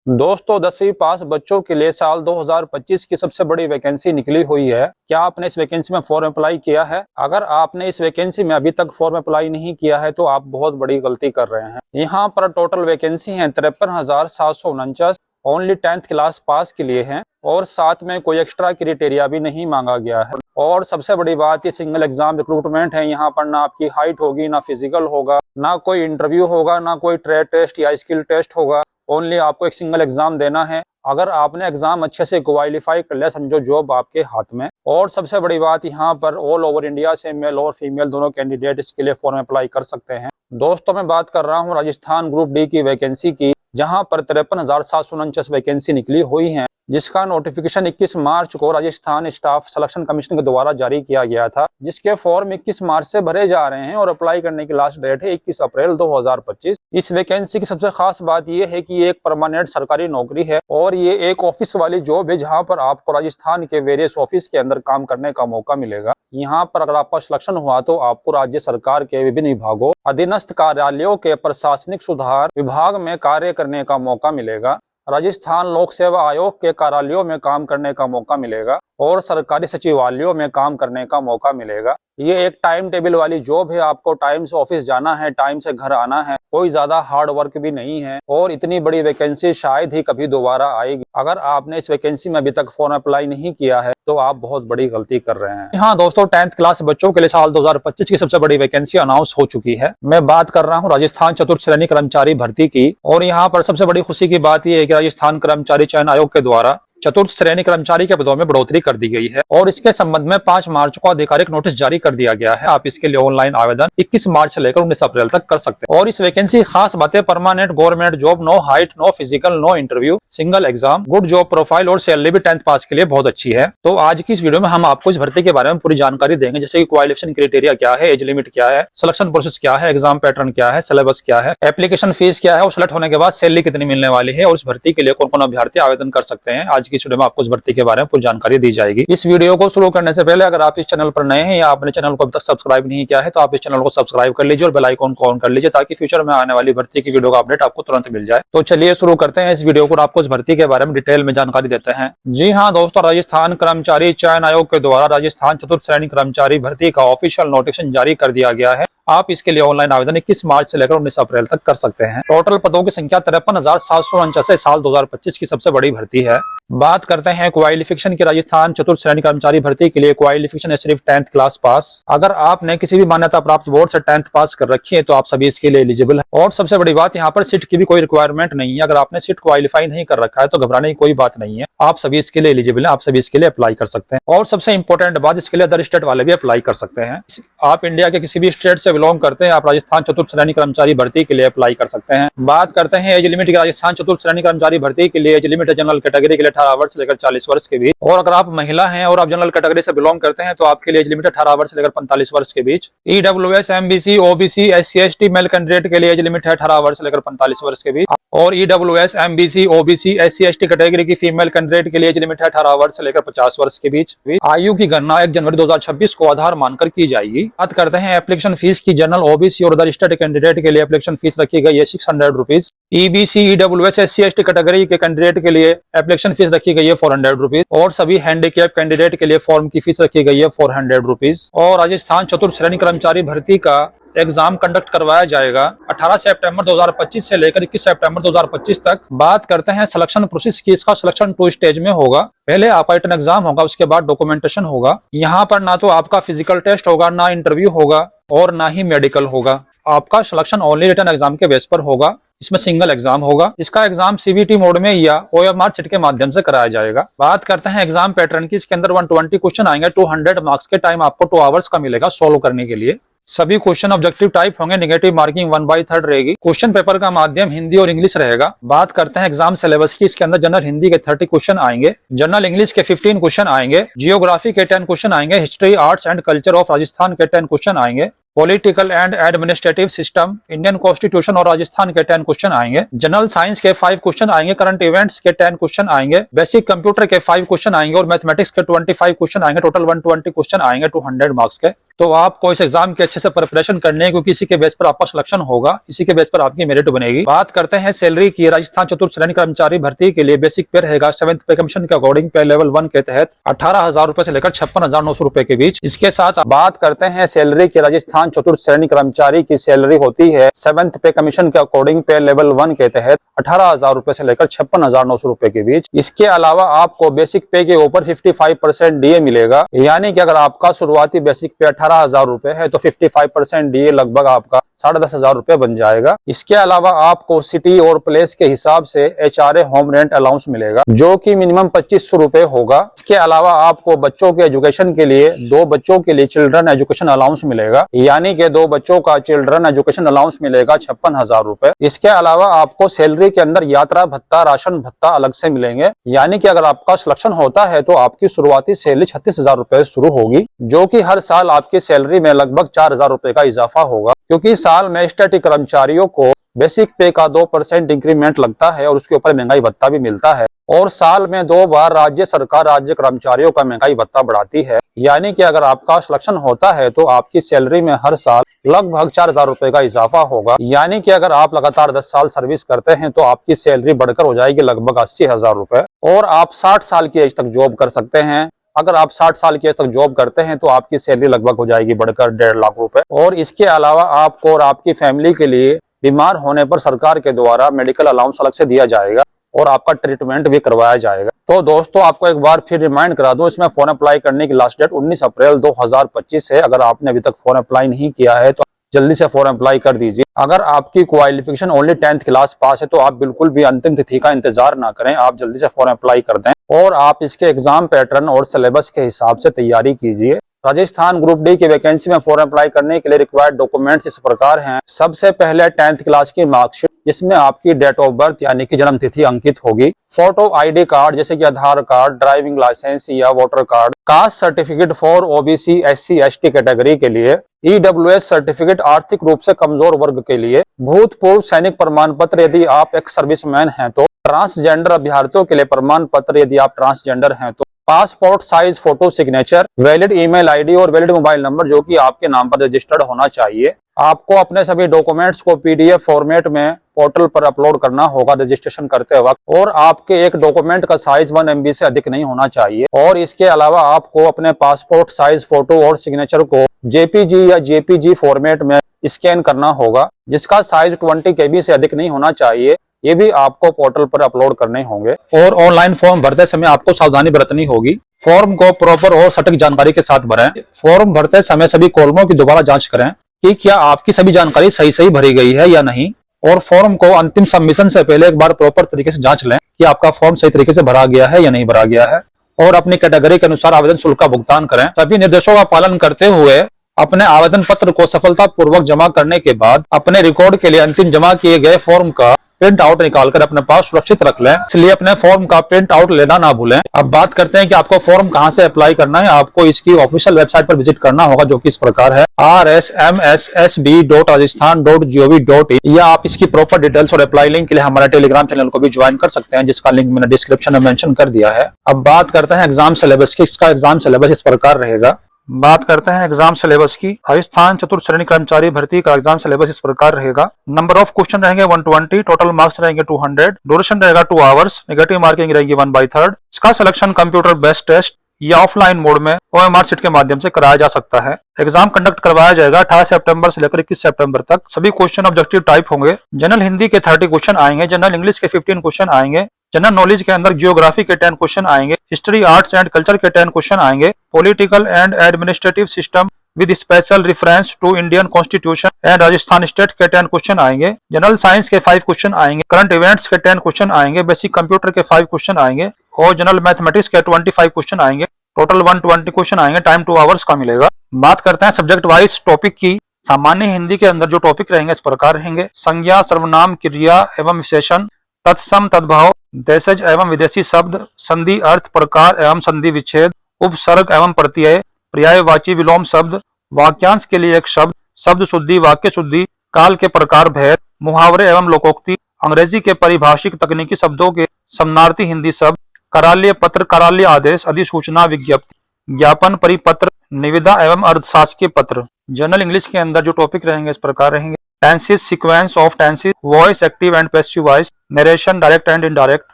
दोस्तों 10वीं पास बच्चों के लिए साल 2025 की सबसे बड़ी वैकेंसी निकली हुई है। क्या आपने इस वैकेंसी में फॉर्म अप्लाई किया है? अगर आपने इस वैकेंसी में अभी तक फॉर्म अप्लाई नहीं किया है तो आप बहुत बड़ी गलती कर रहे हैं। यहाँ पर टोटल वैकेंसी है 53,749। ओनली 10th क्लास पास के लिए है और साथ में कोई एक्स्ट्रा क्राइटेरिया भी नहीं मांगा गया है। और सबसे बड़ी बात ये सिंगल एग्जाम रिक्रूटमेंट है। यहाँ पर ना आपकी हाइट होगी, ना फिजिकल होगा, ना कोई इंटरव्यू होगा, ना कोई ट्रेड टेस्ट या स्किल टेस्ट होगा। ओनली आपको एक सिंगल एग्जाम देना है। अगर आपने एग्जाम अच्छे से क्वालिफाई कर लिया, समझो जॉब आपके हाथ में। और सबसे बड़ी बात यहाँ पर ऑल ओवर इंडिया से मेल और फीमेल दोनों कैंडिडेट इसके लिए फॉर्म अप्लाई कर सकते हैं। दोस्तों मैं बात कर रहा हूँ राजस्थान ग्रुप डी की वैकेंसी की, जहाँ पर 53,749 वैकेंसी निकली हुई है, जिसका नोटिफिकेशन 21 मार्च को राजस्थान स्टाफ सिलेक्शन कमीशन के द्वारा जारी किया गया था, जिसके फॉर्म 21 मार्च से भरे जा रहे हैं और अप्लाई करने की लास्ट डेट है 21 अप्रैल 2025। इस वैकेंसी की सबसे खास बात यह है कि ये एक परमानेंट सरकारी नौकरी है और ये एक ऑफिस वाली जॉब है, जहां पर आपको राजस्थान के वेरियस ऑफिस के अंदर काम करने का मौका मिलेगा। यहाँ पर अगर आपका सिलेक्शन हुआ तो आपको राज्य सरकार के विभिन्न विभागों अधीनस्थ कार्यालयों के प्रशासनिक सुधार विभाग में कार्य करने का मौका मिलेगा, राजस्थान लोक सेवा आयोग के कार्यालयों में काम करने का मौका मिलेगा और सरकारी सचिवालयों में काम करने का मौका मिलेगा। ये एक टाइम टेबल वाली जॉब है। आपको टाइम से ऑफिस जाना है, टाइम से घर आना है, कोई ज्यादा हार्ड वर्क भी नहीं है और इतनी बड़ी वैकेंसी शायद ही कभी दोबारा आएगी। अगर आपने इस वैकेंसी में अभी तक फॉर्म अप्लाई नहीं किया है तो आप बहुत बड़ी गलती कर रहे हैं। हाँ दोस्तों, 10th क्लास बच्चों के लिए साल 2025 की सबसे बड़ी वैकेंसी अनाउंस हो चुकी है। मैं बात कर रहा हूँ राजस्थान चतुर्थ श्रेणी कर्मचारी भर्ती की। और यहाँ पर सबसे बड़ी खुशी की बात यह है कि राजस्थान कर्मचारी चयन आयोग के द्वारा चतुर्थ श्रेणी कर्मचारी के पदों में बढ़ोतरी कर दी गई है और इसके संबंध में 5 मार्च को आधिकारिक नोटिस जारी कर दिया गया है। आप इसके लिए ऑनलाइन आवेदन 21 मार्च से लेकर 19 अप्रैल तक कर सकते हैं। और इस वैकेंसी खास बातें, permanent government job, no height, no physical, no interview, single exam, good job profile और सैलरी भी 10th पास के लिए बहुत अच्छी है। तो आज की इस वीडियो में हम आपको इस भर्ती के बारे में पूरी जानकारी देंगे, जैसे कि क्वालिफिकेशन क्राइटेरिया क्या है, एज लिमिट क्या है, सिलेक्शन प्रोसेस क्या है, एग्जाम पैटर्न क्या है, सिलेबस क्या है, एप्लीकेशन फीस क्या है और सेलेक्ट होने के बाद सैलरी कितनी मिलने वाली है और इस भर्ती के लिए कौन कौन अभ्यर्थी आवेदन कर सकते हैं। आज की इस वीडियो में आपको इस भर्ती के बारे में पूरी जानकारी दी जाएगी। इस वीडियो को शुरू करने से पहले अगर आप इस चैनल पर नए हैं या आपने चैनल को अभी तक सब्सक्राइब नहीं किया है तो आप इस चैनल को सब्सक्राइब कर लीजिए और बेल आइकन को ऑन कर लीजिए, ताकि फ्यूचर में आने वाली भर्ती की वीडियो का अपडेट आपको तुरंत मिल जाए। तो चलिए शुरू करते हैं इस वीडियो को, आपको इस भर्ती के बारे में डिटेल में जानकारी देते हैं। जी हाँ दोस्तों, राजस्थान कर्मचारी चयन आयोग के द्वारा राजस्थान चतुर्थ श्रेणी कर्मचारी भर्ती का ऑफिशियल नोटिफिकेशन जारी कर दिया गया है। आप इसके लिए ऑनलाइन आवेदन 21 मार्च से लेकर 19 अप्रैल तक कर सकते हैं। टोटल पदों की संख्या 53,749 साल 2025 की सबसे बड़ी भर्ती है। बात करते हैं क्वालिफिकेशन की। राजस्थान चतुर्थ श्रेणी कर्मचारी भर्ती के लिए क्वालिफिकेशन है सिर्फ 10th क्लास पास। अगर आपने किसी भी मान्यता प्राप्त बोर्ड से 10th पास कर रखी है तो आप सभी इसके लिए एलिजिबल है। और सबसे बड़ी बात, यहाँ पर सीट की भी कोई रिक्वायरमेंट नहीं है। अगर आपने सीट क्वालिफाई नहीं कर रखा है तो घबराने की कोई बात नहीं है, आप सभी इसके लिए एलिजिबल है, आप सभी इसके लिए अप्लाई कर सकते हैं। और सबसे इंपॉर्टेंट बात, इसके लिए अदर स्टेट वाले भी अप्लाई कर सकते हैं। आप इंडिया के किसी भी स्टेट से बिलोंग करते हैं, आप राजस्थान चतुर्थ श्रेणी कर्मचारी भर्ती के लिए अप्लाई कर सकते हैं। बात करते हैं एज लिमिट की। राजस्थान चतुर्थ श्रेणी कर्मचारी भर्ती के लिए एज लिमिट है जनरल कैटेगरी के लिए 18 वर्ष से लेकर 40 वर्ष के बीच। और अगर आप महिला हैं और आप जनरल कैटेगरी से बिलोंग करते हैं तो आपके लिए एज लिमिट 18 वर्ष से लेकर 45 वर्ष के बीच। EWS, MBC, OBC, SC, ST male candidate के लिए एज लिमिट है 18 वर्ष से लेकर 45 वर्ष के बीच। और EWS, MBC, OBC, SC, ST category की फीमेल कैंडिडेट के लिए एज लिमिट है 18 वर्ष से लेकर 50 वर्ष के बीच। आयु की गणना 1 जनवरी 2026 को आधार मानकर की जाएगी। बात करते हैं एप्लीकेशन फीस की। जनरल, ओबीसी और रजिस्टर्ड कैंडिडेट के लिए एप्लीकेशन फीस रखी गई है 600 rupees. EBC, EWS, SC, ST category के कैंडिडेट के लिए एप्लीकेशन फीस रखी गई है 400 रुपीज। और सभी हैंडीकैप कैंडिडेट के लिए फॉर्म की फीस रखी गई है 400 रुपीज। और राजस्थान चतुर्थ श्रेणी कर्मचारी भर्ती का एग्जाम कंडक्ट करवाया जाएगा 18 सितंबर 2025 से लेकर 21 सितंबर 2025 तक। बात करते हैं सिलेक्शन प्रोसेस की। इसका सिलेक्शन 2 स्टेज में होगा। पहले आपका रिटन एग्जाम होगा, उसके बाद डॉक्यूमेंटेशन होगा। यहाँ पर ना तो आपका फिजिकल टेस्ट होगा, ना इंटरव्यू होगा और ना ही मेडिकल होगा। आपका सिलेक्शन ओनली रिटन एग्जाम के बेस पर होगा। इसमें सिंगल एग्जाम होगा। इसका एग्जाम सीबीटी मोड में या ओएमआर सीट के माध्यम से कराया जाएगा। बात करते हैं एग्जाम पैटर्न की। इसके अंदर 120 क्वेश्चन आएंगे। 200 मार्क्स के टाइम आपको 2 आवर्स का मिलेगा सोल्व करने के लिए। सभी क्वेश्चन ऑब्जेक्टिव टाइप होंगे। नेगेटिव मार्किंग 1/3 रहेगी। क्वेश्चन पेपर का माध्यम हिंदी और इंग्लिश रहेगा। बात करते हैं एग्जाम सिलेबस की। इसके अंदर जनरल हिंदी के 30 क्वेश्चन आएंगे, जनरल इंग्लिश के 15 क्वेश्चन आएंगे, जियोग्राफी के 10 क्वेश्चन आएंगे, history, arts and culture of Rajasthan के 10 क्वेश्चन आएंगे, political and administrative system, Indian constitution और राजस्थान के 10 क्वेश्चन आएंगे, जनरल साइंस के 5 क्वेश्चन आएंगे, करंट इवेंट्स के 10 क्वेश्चन आएंगे, बेसिक कंप्यूटर के 5 क्वेश्चन आएंगे और मैथमेटिक्स के 25 क्वेश्चन आएंगे। टोटल 120 क्वेश्चन आएंगे 200 मार्क्स के। तो आपको इस एग्जाम के अच्छे से प्रिपरेशन करने है, क्योंकि इसी के बेस पर आपका सिलेक्शन होगा, इसी के बेस पर आपकी मेरिट बनेगी। बात करते हैं सैलरी की। राजस्थान चतुर्थ श्रेणी कर्मचारी भर्ती के लिए बेसिक पे रहेगा 7th पे कमीशन के अकॉर्डिंग पे लेवल 1 के तहत 18,000 रुपए से लेकर 56,900 रुपए के बीच। इसके साथ बात करते हैं सैलरी की। राजस्थान चतुर्थ श्रेणी कर्मचारी की सैलरी होती है 7th पे कमीशन के अकॉर्डिंग पे लेवल 1 के तहत 18,000 रुपए से लेकर 56,900 रुपए के बीच। इसके अलावा आपको बेसिक पे के ऊपर 55% डीए मिलेगा, यानी कि अगर आपका शुरुआती बेसिक पे 18,000 रुपए है तो 55% डीए लगभग आपका 10,500 रुपए बन जाएगा। इसके अलावा आपको सिटी और प्लेस के हिसाब से HRA होम रेंट अलाउंस मिलेगा, जो कि मिनिमम 2500 रुपए होगा। इसके अलावा आपको बच्चों के एजुकेशन के लिए 2 बच्चों के लिए चिल्ड्रन एजुकेशन अलाउंस मिलेगा, यानी कि 2 बच्चों का चिल्ड्रन एजुकेशन अलाउंस मिलेगा 56,000 रुपए। इसके अलावा आपको सैलरी के अंदर यात्रा भत्ता, राशन भत्ता अलग से मिलेंगे, यानी कि अगर आपका सिलेक्शन होता है तो आपकी शुरुआती सैलरी 36,000 रुपए शुरू होगी, जो कि हर साल आपकी सैलरी में लगभग 4,000 रुपए का इजाफा होगा, क्योंकि साल में स्टैटिक कर्मचारियों को बेसिक पे का 2% इंक्रीमेंट लगता है और उसके ऊपर महंगाई भत्ता भी मिलता है। और साल में 2 बार राज्य सरकार राज्य कर्मचारियों का महंगाई भत्ता बढ़ाती है, यानी कि अगर आपका सिलेक्शन होता है तो आपकी सैलरी में हर साल लगभग 4,000 रुपए का इजाफा होगा, यानी कि अगर आप लगातार 10 साल सर्विस करते हैं तो आपकी सैलरी बढ़कर हो जाएगी लगभग 80,000 रुपए। और आप 60 साल की एज तक जॉब कर सकते हैं। अगर आप 60 साल की एज तक जॉब करते हैं तो आपकी सैलरी लगभग हो जाएगी बढ़कर 1.5 लाख रुपए। और इसके अलावा आपको और आपकी फैमिली के लिए बीमार होने पर सरकार के द्वारा मेडिकल अलाउंस अलग से दिया जाएगा और आपका ट्रीटमेंट भी करवाया जाएगा। तो दोस्तों, आपको एक बार फिर रिमाइंड करा दूं, इसमें फॉर्म अप्लाई करने की लास्ट डेट 19 अप्रैल 2025 है। अगर आपने अभी तक फॉर्म अप्लाई नहीं किया है तो जल्दी से फॉर्म अप्लाई कर दीजिए। अगर आपकी qualification only 10th class pass है तो आप बिल्कुल भी अंतिम तिथि का इंतजार ना करें, आप जल्दी से फॉर्म अप्लाई कर दें और आप इसके एग्जाम पैटर्न और सिलेबस के हिसाब से तैयारी कीजिए। राजस्थान ग्रुप डी की वैकेंसी में फॉर्म अप्लाई करने के लिए रिक्वायर्ड डॉक्यूमेंट्स इस प्रकार हैं। सबसे पहले 10th क्लास की मार्कशीट, जिसमें आपकी डेट ऑफ बर्थ यानी कि जन्म तिथि अंकित होगी। फोटो आईडी कार्ड जैसे कि आधार कार्ड, ड्राइविंग लाइसेंस या voter card, caste certificate for OBC SC ST category के लिए, EWS सर्टिफिकेट आर्थिक रूप से कमजोर वर्ग के लिए, भूतपूर्व सैनिक प्रमाण पत्र यदि आप एक सर्विसमैन हैं तो, ट्रांसजेंडर अभ्यर्थियों के लिए प्रमाण पत्र यदि आप ट्रांसजेंडर हैं तो, passport size photo signature, valid email ID और वैलिड मोबाइल नंबर जो कि आपके नाम पर रजिस्टर्ड होना चाहिए। आपको अपने सभी डॉक्यूमेंट्स को PDF फॉर्मेट में पोर्टल पर अपलोड करना होगा रजिस्ट्रेशन करते वक्त, और आपके एक डॉक्यूमेंट का साइज 1 MB से अधिक नहीं होना चाहिए। और इसके अलावा आपको अपने पासपोर्ट साइज फोटो और सिग्नेचर को JPG या JPG फॉर्मेट में स्कैन करना होगा, जिसका साइज 20 KB से अधिक नहीं होना चाहिए। ये भी आपको पोर्टल पर अपलोड करने होंगे। और ऑनलाइन फॉर्म भरते समय आपको सावधानी बरतनी होगी। फॉर्म को प्रॉपर और सटीक जानकारी के साथ भरें। फॉर्म भरते समय सभी कॉलमों की दोबारा जांच करें कि क्या आपकी सभी जानकारी सही भरी गई है या नहीं। और फॉर्म को अंतिम सबमिशन से पहले एक बार प्रॉपर तरीके से जांच लें कि आपका फॉर्म सही तरीके से भरा गया है या नहीं भरा गया है। और अपनी कैटेगरी के अनुसार आवेदन शुल्क का भुगतान करें। सभी निर्देशों का पालन करते हुए अपने आवेदन पत्र को सफलतापूर्वक जमा करने के बाद अपने रिकॉर्ड के लिए अंतिम जमा किए गए फॉर्म का प्रिंट आउट निकालकर अपने पास सुरक्षित रख लें, इसलिए अपने फॉर्म का प्रिंट आउट लेना ना भूलें। अब बात करते हैं कि आपको फॉर्म कहां से अप्लाई करना है। आपको इसकी ऑफिशियल वेबसाइट पर विजिट करना होगा, जो कि इस प्रकार है rsmssb.rajasthan.gov.in, या आप इसकी प्रॉपर डिटेल्स और अप्लाई लिंक के लिए हमारे टेलीग्राम चैनल को भी ज्वाइन कर सकते हैं, जिसका लिंक मैंने डिस्क्रिप्शन में मेंशन कर दिया है। अब बात करते हैं एग्जाम सिलेबस की। इसका एग्जाम सिलेबस इस प्रकार रहेगा। बात करते हैं एग्जाम सिलेबस की। राजस्थान चतुर्थ श्रेणी कर्मचारी भर्ती का एग्जाम सिलेबस इस प्रकार रहेगा। नंबर ऑफ क्वेश्चन रहेंगे 120, टोटल मार्क्स रहेंगे 200, ड्यूरेशन रहेगा 2 आवर्स, नेगेटिव मार्किंग रहेगी 1/3। इसका सिलेक्शन कंप्यूटर बेस्ड टेस्ट या ऑफलाइन मोड में OMR शीट के माध्यम से कराया जा सकता है। एग्जाम कंडक्ट करवाया जाएगा 18 सितंबर से लेकर 21 सितंबर तक। सभी क्वेश्चन ऑब्जेक्टिव टाइप होंगे। जनरल हिंदी के 30 क्वेश्चन आएंगे, जनरल इंग्लिश के 15 क्वेश्चन आएंगे, जनरल नॉलेज के अंदर ज्योग्राफी के 10 क्वेश्चन आएंगे, हिस्ट्री आर्ट्स एंड कल्चर के 10 क्वेश्चन आएंगे, political and administrative system with special reference to Indian constitution and Rajasthan state के 10 क्वेश्चन आएंगे, जनरल साइंस के 5 क्वेश्चन आएंगे, करंट इवेंट्स के 10 क्वेश्चन आएंगे, बेसिक कंप्यूटर के 5 क्वेश्चन आएंगे और जनरल मैथमेटिक्स के 25 क्वेश्चन आएंगे। टोटल 120 क्वेश्चन आएंगे। टाइम 2 आवर्स का मिलेगा। बात करते हैं सब्जेक्ट वाइज टॉपिक की। सामान्य हिंदी के अंदर जो टॉपिक रहेंगे इस प्रकार रहेंगे। संज्ञा, सर्वनाम, क्रिया एवं विशेषण, तत्सम, तद्भाव, देशज एवं विदेशी शब्द, संधि, अर्थ, प्रकार एवं संधि विच्छेद, उपसर्ग एवं प्रत्यय, पर्यायवाची विलोम शब्द, वाक्यांश के लिए एक शब्द, शब्द शुद्धि, वाक्य शुद्धि, काल के प्रकार भेद, मुहावरे एवं लोकोक्ति, अंग्रेजी के परिभाषिक तकनीकी शब्दों के समानार्थी हिंदी शब्द, करालीय पत्र, करालीय आदेश, अधिसूचना, विज्ञप्ति, ज्ञापन, परिपत्र, निविदा एवं अर्धशासकीय पत्र। जनरल इंग्लिश के अंदर जो टॉपिक रहेंगे इस प्रकार रहेंगे। Tenses, sequence of tenses, voice active and passive voice, narration direct and indirect,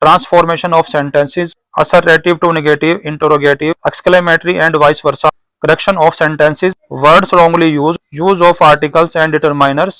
transformation of sentences, assertive to negative, interrogative, exclamatory and vice versa, correction of sentences, words wrongly used, use of articles and determiners,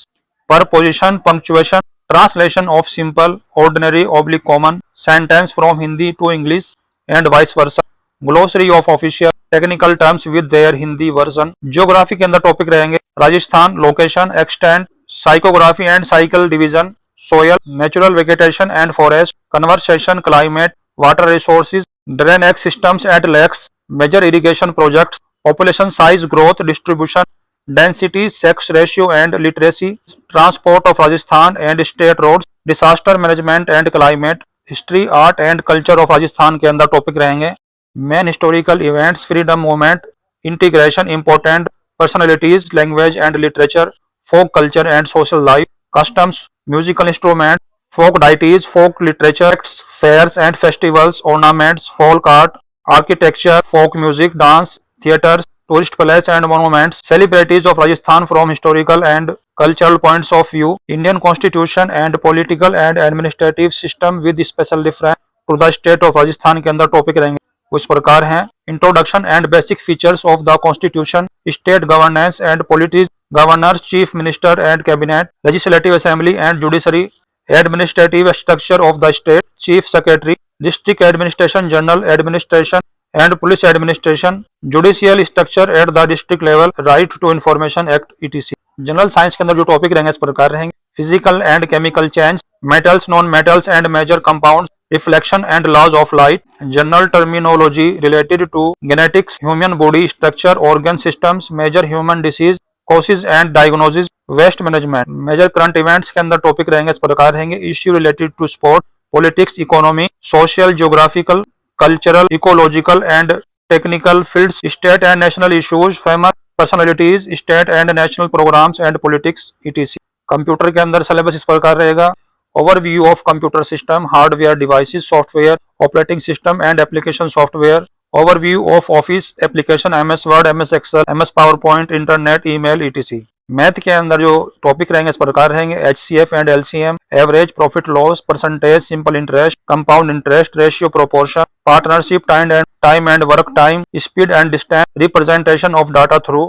preposition, punctuation, translation of simple, ordinary, common sentence from Hindi to English and vice versa, glossary of official technical terms with their Hindi version। Geography के अंदर topic रहेंगे Rajasthan, location, extent, physiography and physical division, soil, natural vegetation and forest, conservation, climate, water resources, drainage systems at lakes, major irrigation projects, population size, growth, distribution, density, sex ratio and literacy, transport of Rajasthan and state roads, disaster management and climate, history, art and culture of Rajasthan के अंदर topic रहेंगे। main historical events, freedom movement, integration, important personalities, language and literature, folk culture and social life, customs, musical instruments, folk deities, folk literature, fairs and festivals, ornaments, folk art, architecture, folk music, dance, theatres, tourist places and monuments, celebrities of Rajasthan from historical and cultural points of view, Indian constitution and political and administrative system with special reference to the state of Rajasthan के अंदर topic रहेंगे। उस प्रकार हैं introduction and basic features of the constitution, state governance and politics, governor, chief minister and cabinet, legislative assembly and judiciary, administrative structure of the state, chief secretary, district administration, general administration and police administration, judicial structure at the district level, right to information act ETC. General science के अंदर जो topic रहेंगे इस प्रकार रहेंगे physical and chemical change, metals, non metals and major compounds, reflection and laws of light, general terminology related to genetics, human body structure, organ systems, major human disease, causes and diagnosis, waste management. Major current events के अंदर topic रहेंगे इस प्रकार रहेंगे issue related to sport, politics, economy, social, geographical, cultural, ecological and technical fields, state and national issues, famous personalities, state and national programs and politics etc। Computer के अंदर syllabus इस प्रकार रहेगा overview of computer system, hardware devices, software, operating system and application software, overview of office application, MS Word, MS Excel, MS PowerPoint, internet, email etc। Math के अंदर जो topic रहेंगे इस प्रकार रहेंगे HCF and LCM, average, profit loss, percentage, simple interest, compound interest, ratio, proportion, partnership, time and work time, speed and distance, representation of data through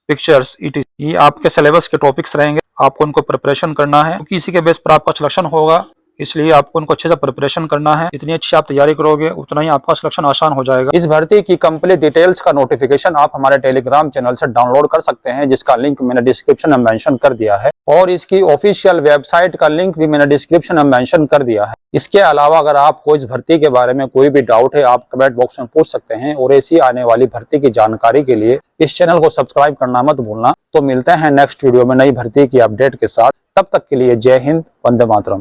pictures etc। ये आपके syllabus के टॉपिक्स रहेंगे, आपको उनको प्रिपरेशन करना है क्योंकि इसी के बेस पर आपका सिलेक्शन होगा, इसलिए आपको उनको अच्छे से प्रिपरेशन करना है। जितनी अच्छी आप तैयारी करोगे उतना ही आपका सिलेक्शन आसान हो जाएगा। इस भर्ती की कंप्लीट डिटेल्स का नोटिफिकेशन आप हमारे टेलीग्राम चैनल से डाउनलोड कर सकते हैं, जिसका लिंक मैंने डिस्क्रिप्शन में मेंशन कर दिया है, और इसकी ऑफिशियल वेबसाइट का लिंक भी मैंने डिस्क्रिप्शन में मेंशन कर दिया है। इसके अलावा अगर आपको इस भर्ती के बारे में कोई भी डाउट है आप कमेंट बॉक्स में पूछ सकते हैं, और ऐसी आने वाली भर्ती की जानकारी के लिए इस चैनल को सब्सक्राइब करना मत भूलना। तो मिलते हैं नेक्स्ट वीडियो में नई भर्ती की अपडेट के साथ, तब तक के लिए जय हिंद, वंदे मातरम।